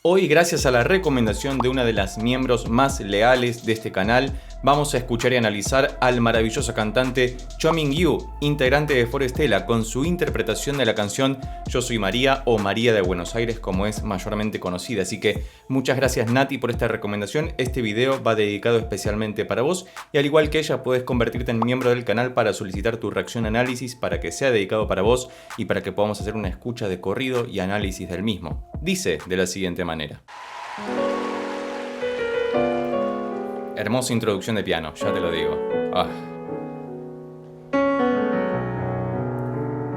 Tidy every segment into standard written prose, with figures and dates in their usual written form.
Hoy, gracias a la recomendación de una de las miembros más leales de este canal, vamos a escuchar y analizar al maravilloso cantante Cho Mingyu, integrante de Forestella, con su interpretación de la canción Yo Soy María o María de Buenos Aires, como es mayormente conocida. Así que muchas gracias, Nati, por esta recomendación. Este video va dedicado especialmente para vos y, al igual que ella, puedes convertirte en miembro del canal para solicitar tu reacción análisis para que sea dedicado para vos y para que podamos hacer una escucha de corrido y análisis del mismo. Dice de la siguiente manera. Hermosa introducción de piano, ya te lo digo.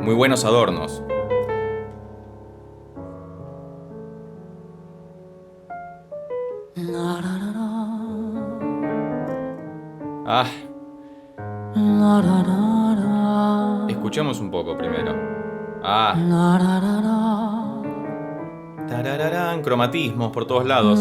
Muy buenos adornos. Escuchemos un poco primero. Tarararán, cromatismos por todos lados.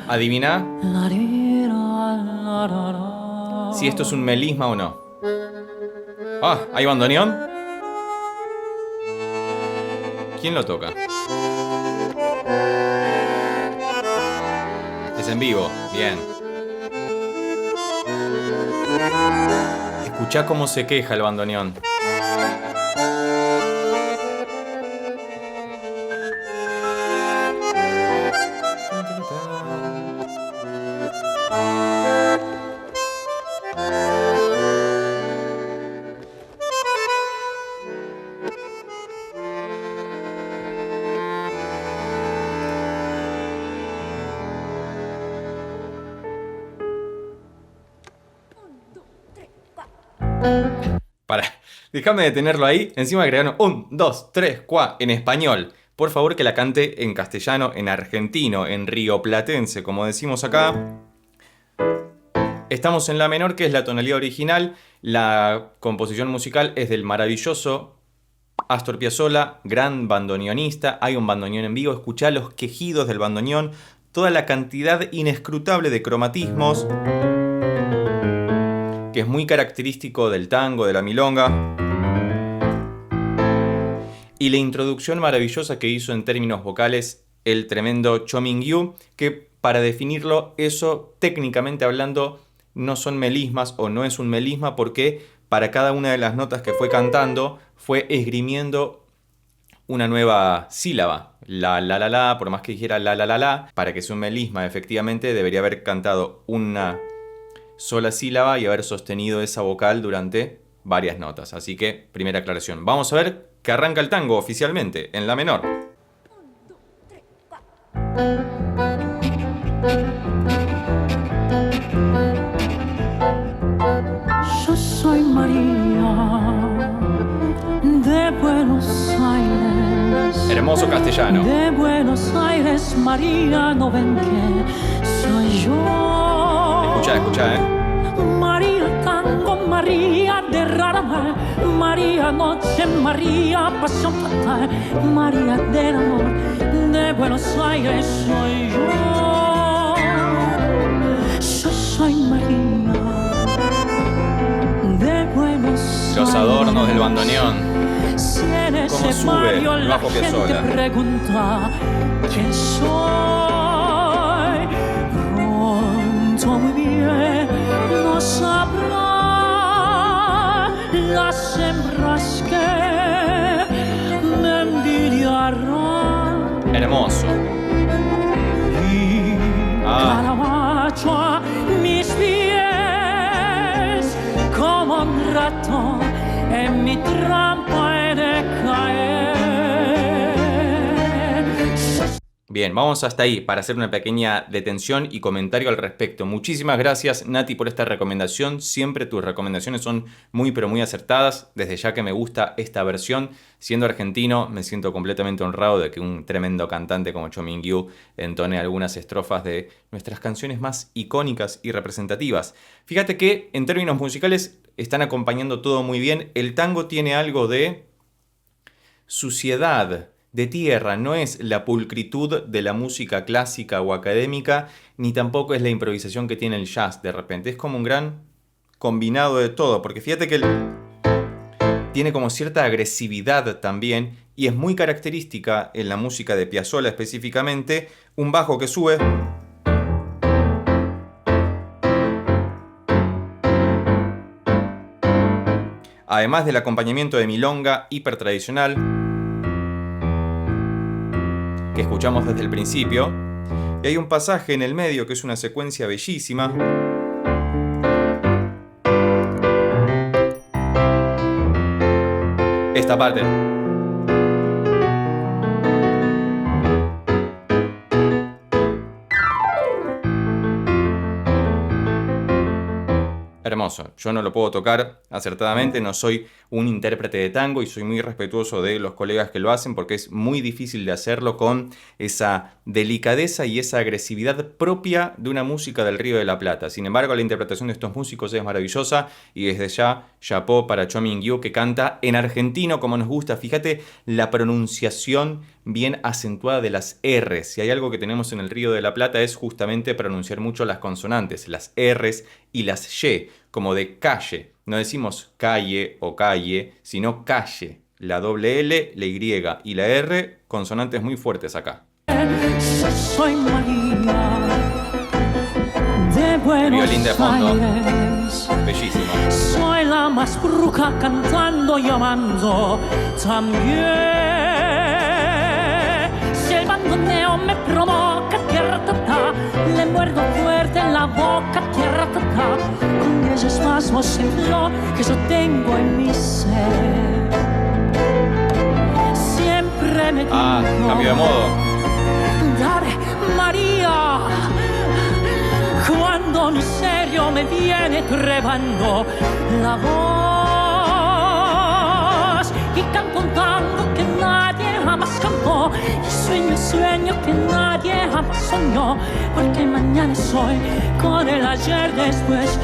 ¿Adivina si esto es un melisma o no? ¿Hay bandoneón? ¿Quién lo toca? Es en vivo, bien. Escuchá cómo se queja el bandoneón. Déjame detenerlo ahí. Encima agregaron 1, 2, 3, 4 en español. Por favor, que la cante en castellano, en argentino, en rioplatense, como decimos acá. Estamos en la menor, que es la tonalidad original. La composición musical es del maravilloso Astor Piazzolla, gran bandoneonista. Hay un bandoneón en vivo. Escuchá los quejidos del bandoneón. Toda la cantidad inescrutable de cromatismos, que es muy característico del tango, de la milonga. Y la introducción maravillosa que hizo en términos vocales el tremendo Cho Mingyu, que para definirlo, eso técnicamente hablando no son melismas o no es un melisma, porque para cada una de las notas que fue cantando fue esgrimiendo una nueva sílaba. La, por más que dijera la, para que sea un melisma, efectivamente debería haber cantado una sola sílaba y haber sostenido esa vocal durante varias notas. Así que, primera aclaración. Vamos a ver que arranca el tango oficialmente en la menor. 1, 2, 3, 4. Yo soy María de Buenos Aires. Hermoso castellano. De Buenos Aires, María, no ven que soy yo. Escuchá, María tango, María derrama, María noche, María pasión fatal, María del amor, de Buenos Aires soy yo. Yo soy María de Buenos Aires. Los adornos del bandoneón. Si en Cómo ese sube barrio el la bajo gente Piazzolla. pregunta quién soy, pronto muy bien no sabrá las hembras que me envidiarán. Hermoso. Y Caravaggio a mis pies como un ratón en mi trampa he de caer. Bien, vamos hasta ahí para hacer una pequeña detención y comentario al respecto. Muchísimas gracias, Nati, por esta recomendación. Siempre tus recomendaciones son muy pero muy acertadas. Desde ya que me gusta esta versión. Siendo argentino, me siento completamente honrado de que un tremendo cantante como Cho Mingyu entone algunas estrofas de nuestras canciones más icónicas y representativas. Fíjate que en términos musicales están acompañando todo muy bien. El tango tiene algo de suciedad, de tierra, no es la pulcritud de la música clásica o académica, ni tampoco es la improvisación que tiene el jazz de repente. Es como un gran combinado de todo, porque fíjate que tiene como cierta agresividad también, y es muy característica en la música de Piazzolla específicamente, un bajo que sube, además del acompañamiento de milonga hipertradicional que escuchamos desde el principio, y hay un pasaje en el medio que es una secuencia bellísima. Esta parte. Hermoso. Yo no lo puedo tocar acertadamente, no soy un intérprete de tango y soy muy respetuoso de los colegas que lo hacen porque es muy difícil de hacerlo con esa delicadeza y esa agresividad propia de una música del Río de la Plata. Sin embargo, la interpretación de estos músicos es maravillosa y desde ya, chapeau para Cho Ming-yu, que canta en argentino como nos gusta. Fíjate la pronunciación bien acentuada de las R's. Si hay algo que tenemos en el Río de la Plata es justamente pronunciar mucho las consonantes, las R's y las Y, como de calle. No decimos calle o calle, sino calle. La doble L, la Y y la R, consonantes muy fuertes acá. Yo soy María de Buenos Violín de fondo. Aires. Bellísimo. Soy la más bruja cantando y amando también. Si el bandoneo me provoca, tierra tata, le muerdo fuerte en la boca, tierra tata, con ese espasmo sin flor que yo tengo en mi ser. Siempre me digo, Cambio de modo. dare María, cuando mi serio me viene tremando la voz y canto un tango que nadie jamás cantó y sueño que nadie jamás soñó, porque mañana soy con el ayer después.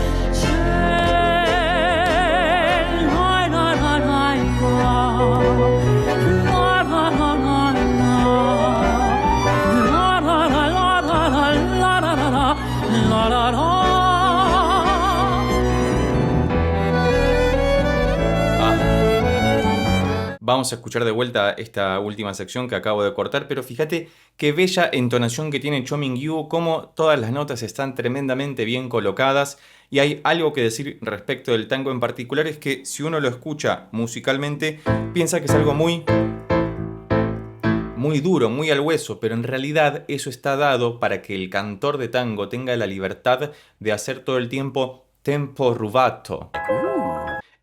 Vamos a escuchar de vuelta esta última sección que acabo de cortar, pero fíjate qué bella entonación que tiene Cho Ming-yu, cómo todas las notas están tremendamente bien colocadas. Y hay algo que decir respecto del tango en particular, es que si uno lo escucha musicalmente, piensa que es algo muy duro, muy al hueso, pero en realidad eso está dado para que el cantor de tango tenga la libertad de hacer todo el tiempo tempo rubato.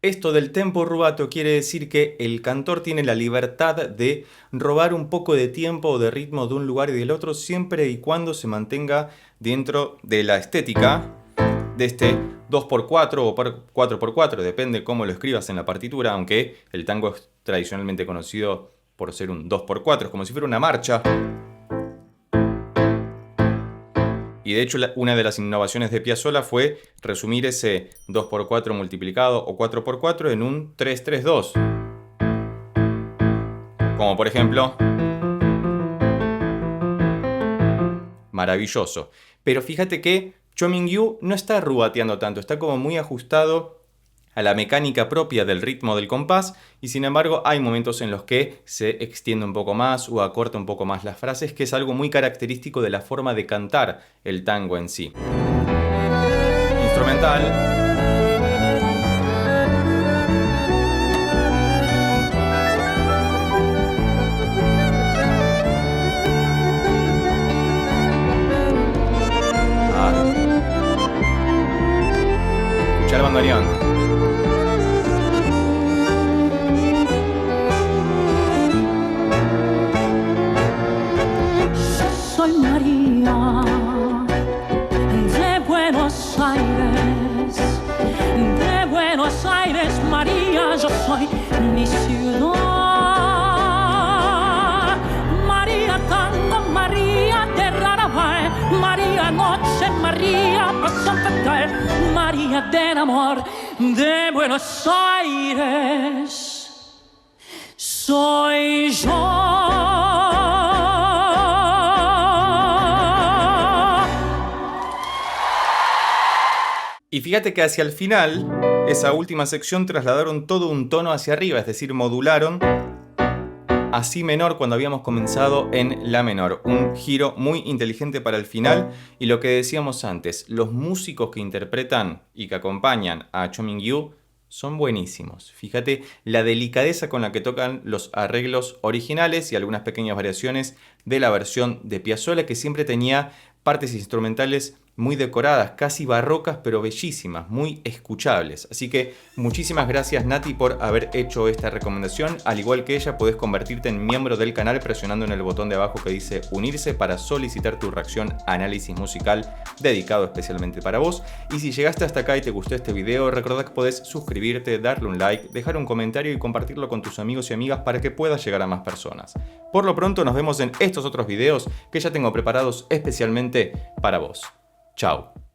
Esto del tempo rubato quiere decir que el cantor tiene la libertad de robar un poco de tiempo o de ritmo de un lugar y del otro, siempre y cuando se mantenga dentro de la estética de este 2x4 o 4x4, depende cómo lo escribas en la partitura, aunque el tango es tradicionalmente conocido por ser un 2x4, es como si fuera una marcha. Y de hecho una de las innovaciones de Piazzolla fue resumir ese 2x4 multiplicado o 4x4 en un 3-3-2. Como por ejemplo, maravilloso. Pero fíjate que Cho Ming-yu no está rubateando tanto, está como muy ajustado a la mecánica propia del ritmo del compás, y sin embargo hay momentos en los que se extiende un poco más o acorta un poco más las frases, que es algo muy característico de la forma de cantar el tango en sí. Instrumental. Escuchar el bandoneón. Soy María de Buenos Aires, de Buenos Aires, María, yo soy mi ciudad. María tango, María de Raravai, María noche, María pasión fatal, María del amor. de Buenos Aires. Soy yo. Y fíjate que hacia el final, esa última sección trasladaron todo un tono hacia arriba, es decir, modularon a si menor cuando habíamos comenzado en la menor. Un giro muy inteligente para el final. Y lo que decíamos antes, los músicos que interpretan y que acompañan a Cho Ming-yu son buenísimos. Fíjate la delicadeza con la que tocan los arreglos originales y algunas pequeñas variaciones de la versión de Piazzolla, que siempre tenía partes instrumentales muy decoradas, casi barrocas, pero bellísimas, muy escuchables. Así que muchísimas gracias, Nati, por haber hecho esta recomendación. Al igual que ella, podés convertirte en miembro del canal presionando en el botón de abajo que dice unirse para solicitar tu reacción análisis musical dedicado especialmente para vos. Y si llegaste hasta acá y te gustó este video, recordá que podés suscribirte, darle un like, dejar un comentario y compartirlo con tus amigos y amigas para que pueda llegar a más personas. Por lo pronto nos vemos en estos otros videos que ya tengo preparados especialmente para vos. Chao.